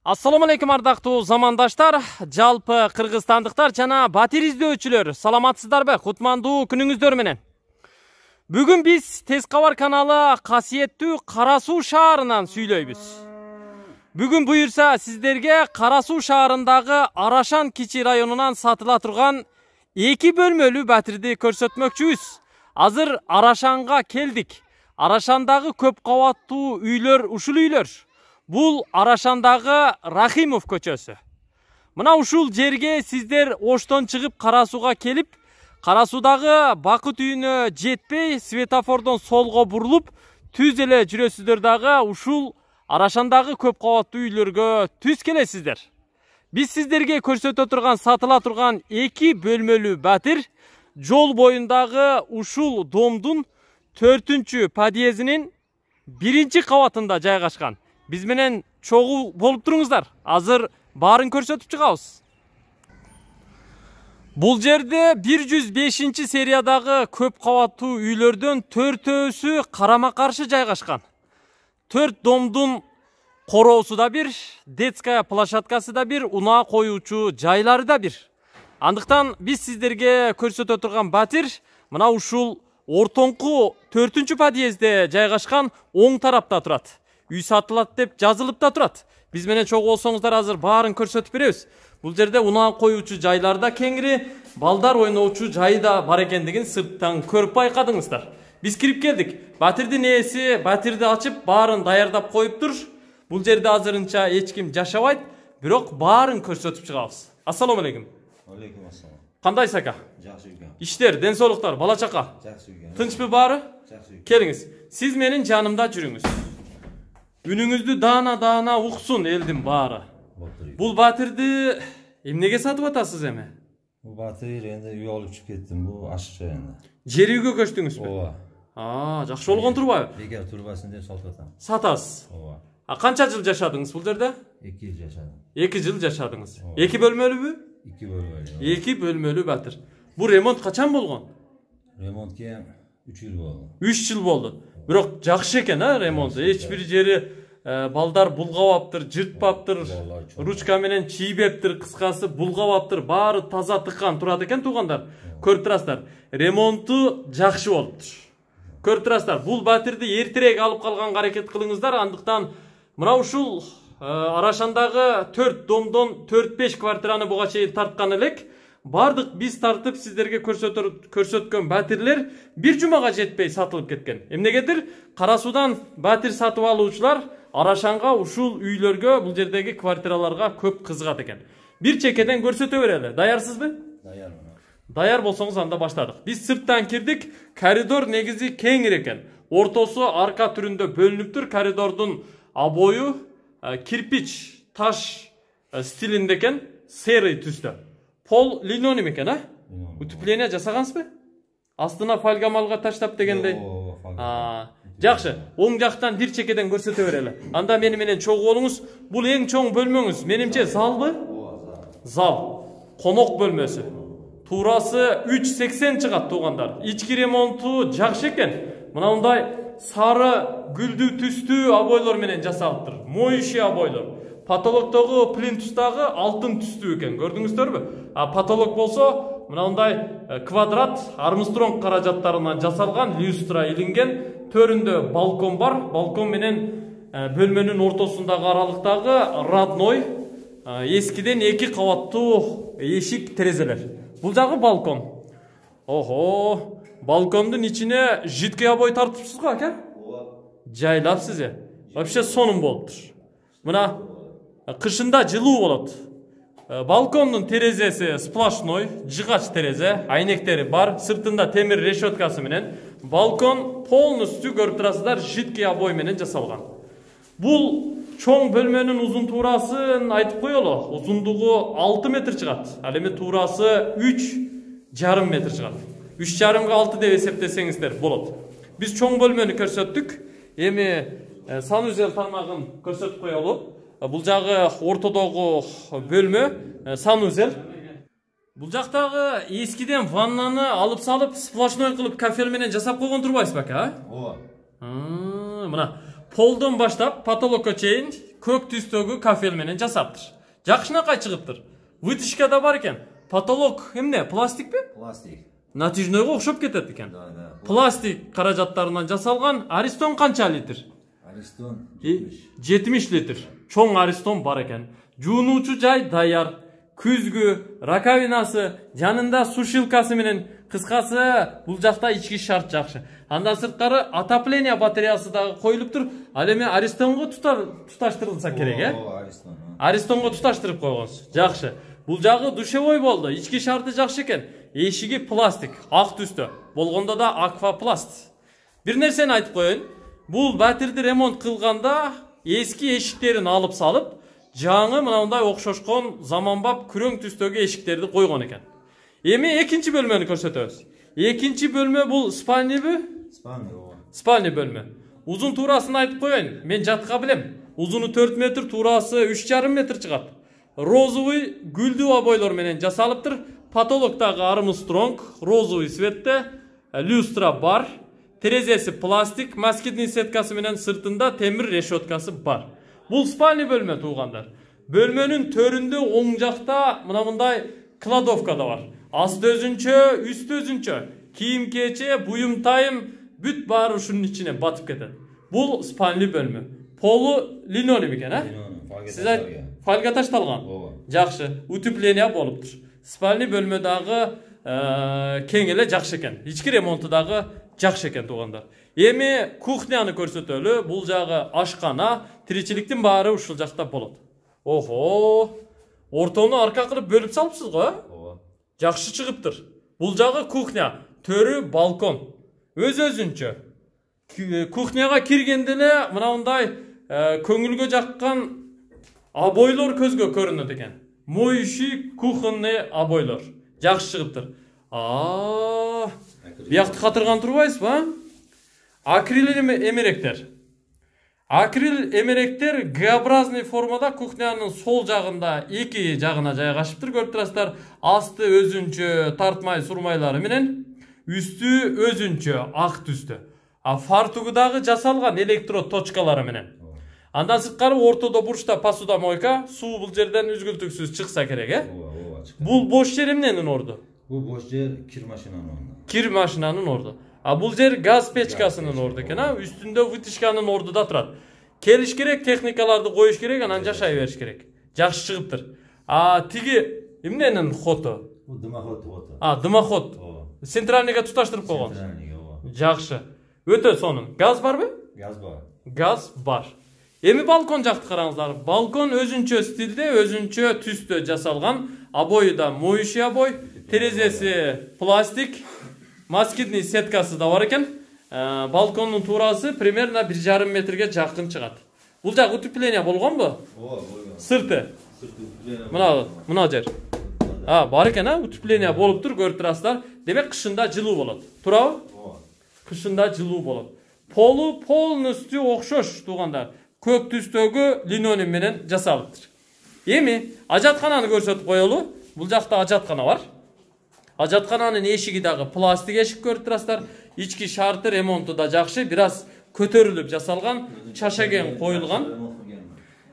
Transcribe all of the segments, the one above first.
Assalamu alaikum ардактуу замандаштар, жалпы кыргызстандыктар жана батир издөөчүлөр. Саламатсыздарбы? Кутмандуу күнүңүздөр менен. Бүгүн биз Тез кабар каналы касиеттүү Кара Суу шаарынан сүйлөйбүз. Бүгүн буюрса сиздерге Кара Суу шаарындагы Арашан кичи районунан сатыла турган 2 бөлмөлүү батирди көрсөтмөкчүбүз. Азыр Арашанга келдик. Арашандагы көп кабаттуу үйлөр ушул үйлөр. Бул Арашандагы Рахимов көчөсү. Мына ушул жерге сиздер Оштон чыгып Кара Сууга келип, Кара Суудагы бакыт үйүнө жетпей, светофордон солго бурулуп, түз эле жүрөсүздөр дагы ушул Арашандагы көп кабаттуу үйлөргө түз келесиздер. Биз сиздерге көрсөтө турган сатыла турган 2 бөлмөлүү батир жол боюндагы ушул домдун 4-чү подъездинин 1-чи кабатында жайгашкан. Биз менен чогуу болуп туруңуздар. Азыр баарын көрсөтүп чыгабыз. Бул жерде 105-чи сериядагы көп кабаттуу үйлөрдөн 4-өөсү карама каршы жайгашкан. 4 домдун короосу да бир, детская площадкасы да бир, унаа коюучу жайлары да бир. Андыктан биз сиздерге көрсөтө турган батир мына ушул ортоңку 4-чү подъездде жайгашкан оң тарапта турат. Үй сатылат деп жазылып да турат. Биз менен чогуу болсоңуздар азыр баарын көрсөтүп беребиз. Бул жерде унаа коюучу жайлар да кеңири, балдар ойноочу жайы да бар экендигин сырттан көрүп байкадыңыздар. Биз кирип келдик. Батирдин ээси батирди ачып, баарын даярдап коюптур. Бул жерде азырынча эч ким жашабайт, бирок баарын көрсөтүп чыгабыз. Ассаламу алейкум. Алейкум ассалам. Кандайсыз ака? Жакшы экен. Иштер, ден соолуктар, бала чака? Жакшы экен. Тынчпы баары? Жакшы экен. Келиңиз. Сиз менин жанымда жүрүңүз. Үнүңүздү даана уксун элдин баары. Бул батирди эмнеге сатып атасыз эми? Бул батир энди үй алып чыгып кеттим. Бул ашыкча энди. Жер үйгө көчтүңүзбү? Ооба. Жакшы болгон турбайбы? Бекер турбасын деп сатып атам. Сатасыз. Ооба. Канча жыл жашадыңыз бул жерде? 2 жыл жашадым. 2 жыл жашадыңыз. 2 бөлмөлүүбү? 2 бөлмөлүү. 2 бөлмөлүү батир. Бул ремонт качан болгон? Ремонтке 3 жыл болду. 3 жыл болду. Бирок жакшы экен, ремонту. Эч бир жери балдар булгабаптыр, жыртпаптыр, ручка менен чийбептир, кыскасы булгабаптыр, баары таза тыккан турат экен туугандар. Көрүп турасыздар. Ремонту жакшы болуптур. Көрүп турасыздар. Бул батирди эртерээк алып калганга аракет кылыңыздар. Андыктан мына ушул Арашандагы 4 домдон 4-5 квартираны буга чейин тарткан элек. Бардык биз тартып сиздерге көрсөткөн батирлер бир жумага жетпей сатылып кеткен. Эмнегедир? Кара Суудан батир сатып алуучулар Арашанга ушул үйлөргө, бул жердеги квартираларга көп кызыгат экен. Бир чекеден көрсөтө берели. Даярсызбы? Даярмын. Даяр болсоңуз анда баштадык. Биз сырттан кирдик. Коридор негизи кеңир экен. Ортосу арка түрүндө бөлүнүптүр. Коридордун абою кирпич, таш стилинде экен, серый түстө. Пол линолеум экен, Утепление жасагансызбы? Астына фальгамалга таштап дегендей. Жакшы, оң жактан бир чекеден көрсөтө берели. Анда мени менен чогуу болуңуз. Бул эң чоң бөлмөңүз. Менимче залбы? Зал. Конок бөлмөсү. Туурасы 380 чыгат туугандар. Ички ремонту жакшы экен. Мынандай сары гүлдүү түстүү обойлор менен жасалыптыр. Моющий обойлор. Потолоктогу плинтустагы алтын түстүү экен. Көрдүңүздөрбү? Потолок болсо мынандай квадрат Армстронг каражаттарынан жасалган, люстра илинген, төрүндө балкон бар. Балкон менен бөлмөнүн ортосундагы аралыктагы родной эскиден 2 кабаттуу эшик терезелер. Бул жагы балкон. Охо, балкондун ичине жидкий обой тартыпсыз го, ака? Жайлапсыз. Вообще сонун болуптур. Мына кышында жылуу болот. Балкондун терезеси сплошной, жыгач терезе, айнектери бар, сыртында темир решеткасы менен. Балкон полностью көрүп турасыздар, жидкий обой менен жасалган. Бул чоң бөлмөнүн узун туурасын айтып коелу. Узундугу 6 метр чыгат. Ал эми туурасы 3,5 метр чыгат. 3,5 6 деп эсептесеңиздер болот. Биз чоң бөлмөнү көрсөттүк. Эми санузел тармагын көрсөтүп коелу. Бул жагы ортодогу бөлмө, санузел. Бул жактагы эскиден ваннаны алып салып, сплошной кылып кафель менен жасап койгон турбайсызбы, ака? Ооба. Мына полдон баштап потолокко чейин көк түстөгү кафел менен жасаптыр. Жакшынакай чыгыптыр. Вытяжкада бар экен. Потолок эмне? Пластикпи? Пластик. Натыжнойго окшоп кетет экен. Да. Пластик каражаттарынан жасалган Аристон канча литр? Аристон 70 литр. Чоң Аристон бар экен. Жуунуучу жай даяр. Күзгү, раковинасы, жанында сушилкасы менен, кыскасы бул жакта ички шарт жакшы. Андан сырткары отопление батареясы дагы коюлуптур. Ал эми Аристонго туташтырылса керек, Аристон. Аристонго туташтырып койгонсуз. Жакшы. Бул жагы душевой болду. Ички шарты жакшы экен. Эшиги пластик, ак түстө. Болгондо да аквапласт. Бир нерсени айтып коеюн. Бул батирди ремонт кылганда эски эшиктерин алып салып, жаңы мынандай окшошкон заманбап күрөң түстөгү эшиктерди койгон экен. Эми экинчи бөлмөнү көрсөтөбүз. Экинчи бөлмө бул спальнибү? Спальни бөлмө. Узун туурасын айтып коеюн. Мен жатка билем. Узуну 4 метр, туурасы 3,5 метр чыгат. Розовый гүлдүү обойлор менен жасалыптыр. Потолоктагы Армстронг розовый цветте, люстра бар. Терезеси пластик, москитный сеткасы менен сыртында темир решеткасы бар. Бул спальни бөлмө туугандар. Бөлмөнүн төрүндө оң жакта мындай кладовка да бар. Асты өзүнчө, үстү өзүнчө. Кийим кече, буюм тайым бүт баары ушунун ичине батып кетет. Бул спальни бөлмө. Полу линолеум экен, Сиз фольга ташталган. Жакшы, утепление болуптур. Спальни бөлмө дагы кең эле жакшы экен. Ички ремонту дагы жакшы экен туугандар. Эми кухняны көрсөтөлү. Бул жагы ашкана, тиричиликтин баары ушул жакта болот. Охо! Ортону арка кылып бөлүп салыпсыз го? Жакшы чыгыптыр. Бул жагы кухня, төрү балкон. Өз-өзүнчө. Кухняга киргенде эле мындай көңүлгө жаккан обойлор көзгө көрүнөт экен. Моющий кухонный обойлор. Жакшы чыгыптыр. Биякты катырган турбайсызбы? Акрил эмеректер. Акрил эмеректер Г-образный формада кухнянын сол жагында эки жагына жайгашыптыр. Көрүп турасыздар, асты өзүнчө тартмай сурмайлары менен, үстү өзүнчө ак түстө. Фартугу дагы жасалган электрод точкалары менен. Андан сырткары ортодо бурчта посудомойка, суу бул жерден үзгүлтүксүз чыкса керек, Бул бош жер эмненин орду? Бул бош жер кир машинанын орду. Кир машинанын орду. Бул жер газ печкасынын орду экен, үстүндө вытяжканын орду да турат. Келиш керек, техникаларды коюш керек, анан жашай бериш керек. Жакшы чыгыптыр. Тиги эмненин хоту? Бул дымоход хоту. Дымоход. Центральныйга туташтырып койгон. Жакшы. Өтө сонун. Газ барбы? Газ бар. Газ бар. Эми балкон жакты караңыздар. Балкон өзүнчө стилде, өзүнчө түстө жасалган. Обою да моющий обой, терезеси пластик, москитный сеткасы да бар экен. Балкондун туурасы примерно 1,5 метрге жакын чыгат. Бул жак утепление болгонбу? Болгон. Сырты. Мына жер. Бар экен, утепление болуптур, көрүп турасыздар. Демек кышында жылуу болот. Туурабы? Кышында жылуу болот. Полу полностью окшош туугандар. Көк түстөгү линолеум менен жасалыптыр. Эми ажаткананы көрсөтүп коелу. Бул жакта ажаткана бар. Ажаткананын эшиги дагы пластик эшик, көрүп турасыздар. Ички шарты ремонту да жакшы, бир аз көтөрүлүп жасалган, чашаген коюлган.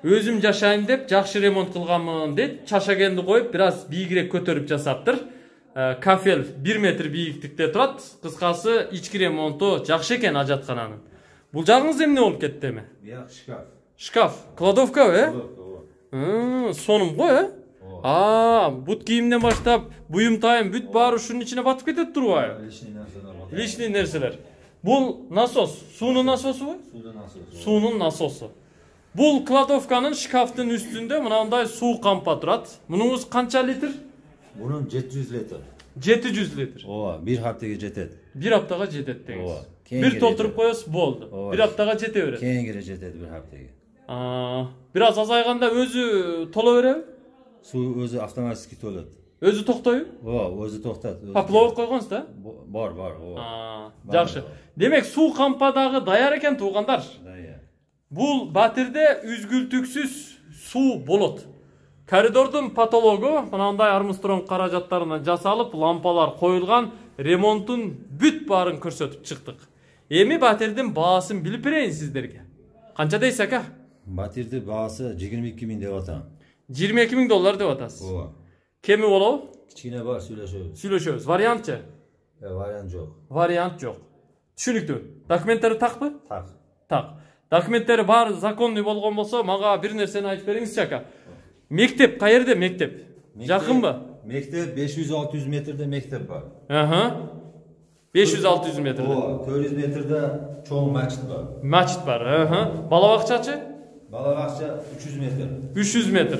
Өзүм жашайын деп жакшы ремонт кылганмын дейт. Чашагенди коюп, бир аз бийигирээк көтөрүп жасаптыр. Кафел 1 метр бийиктикте турат. Кыскасы ички ремонту жакшы экен ажаткананын. Бул жагыңыз эмне болуп кетти эми? Бияк шкаф. Шкаф, кладовка, сонун го, бут кийимден баштап, буюм тайым бүт баары ушунун ичине батып кетет турбайбы? Личный нерселер. Бул насос, суунун насосубу? Суунун насосу. Бул кладовканын шкафтын үстүндө мынандай суу кампа турат. Мунуңуз канча литр? Мунун 700 литр. 700 литр. Bir haftага жетет. Bir haftага жетет деңиз. Бир толтуруп коесуз, болду. Bir haftага жете берет. Кийинкире жетет bir haftага. Бир аз азайганда өзү толо береби? Суу өзү автоматически толот. Өзү токтойбу? Өзү токтот. Поплавок койгонсуз да? Бар. Жакшы. Демек суу кампадагы даяр экен туугандар. Бул батирде үзгүлтүксүз суу болот. Коридордун потологу мынандай Армстронг каражаттарынан жасалып, лампалар коюлган, ремонтун бүт баарын көрсөтүп чыктык. Эми батирдин баасын билип берейин сиздерге. Канча дейсиз ака? Батирди баасы 22 000 деп атам. 22 000 dollar деп атасыз. Ооба. Кеми болобу? Кичине бар сүйлөшөбүз. Сүйлөшөбүз. Вариантчы? Вариант жок. Вариант жок. Түшүнүктүү. Документтери такпы? Так. Так. Документтери бар, законный болгон болсо, мага бир нерсени айтып бериңизчи ака. Мектеп каерде мектеп? Жакынбы? Мектеп 500-600 метрде мектеп бар. 500-600 метрде. Ооба, 400 метрде чоң мачит бар. Мачит бар. Бала бакчачы? Бала бакча 300 метр. 300 метр.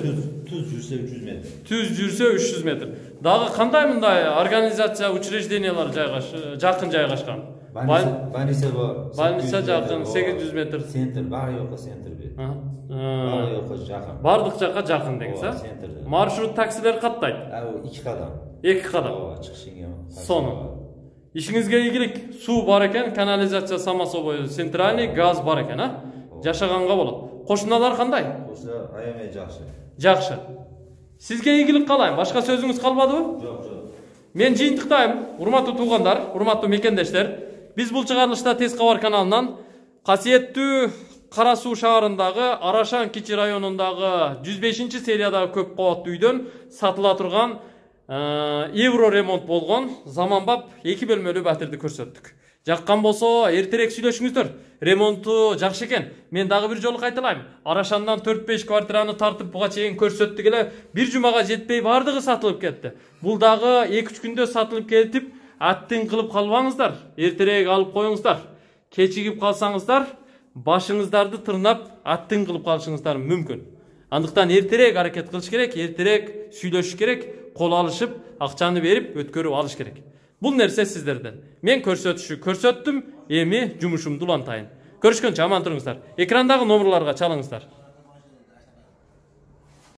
Түз жүрсө 300 метр. Түз жүрсө 300 метр. Дагы кандай мындай организация, учреждениялар жакын жайгашкан? Больница бар. Больница жакын 800 метр. Центр бар жокко центр бет. Бар жокко жакын. Бардык жакка жакын деңиз, а? Центрде. Маршрут таксилер каттайт. 2 кадам. 2 кадам. Ооба, чыгышыңа. Сону. Ишиңизге ийгилик. Суу бар экен, канализация само собой центральный, газ бар экен, а? Жашаганга болот. Кошуналар кандай? Кошуна аябай жакшы. Жакшы. Сизге ийгилик каалайм. Башка сөзүңүз калбадыбы? Жок. Мен жыйынтыктайм. Урматтуу туугандар, урматтуу мекендештер. Биз бул чыгарылышта Тез кабар каналынан касиеттүү Кара Суу шаарындагы Арашан Кичи районундагы 105 сериядагы көп кабаттуу үйдөн сатыла турган евро ремонт болгон заманбап 2 бөлмөлүү батирди көрсөттүк. Жаккан болсо эртерээк сүйлөшүңүздөр. Ремонту жакшы экен. Мен дагы бир жолу кайталайм. Арашандан 4-5 квартираны тартып буга чейин көрсөттүк эле. Бир жумага жетпей бардыгы сатылып кетти. Бул дагы 2-3 күндө сатылып кетип, аттын кылып калбаңыздар. Эртерээк алып коюңуздар. Кечигип калсаңыздар, башыңыздарды тырнап, аттын кылып калышыңыздар мүмкүн. Андыктан эртерээк аракет кылыш керек, эртерээк сүйлөшүш керек, кол алышып, акчаны берип өткөрүп алыш керек. Бул нерсе сиздерден. Мен көрсөттүм, эми жумушумду улантайын. Көрүшкөнчө аман туруңуздар. Экрандагы номерларга чалыңыздар.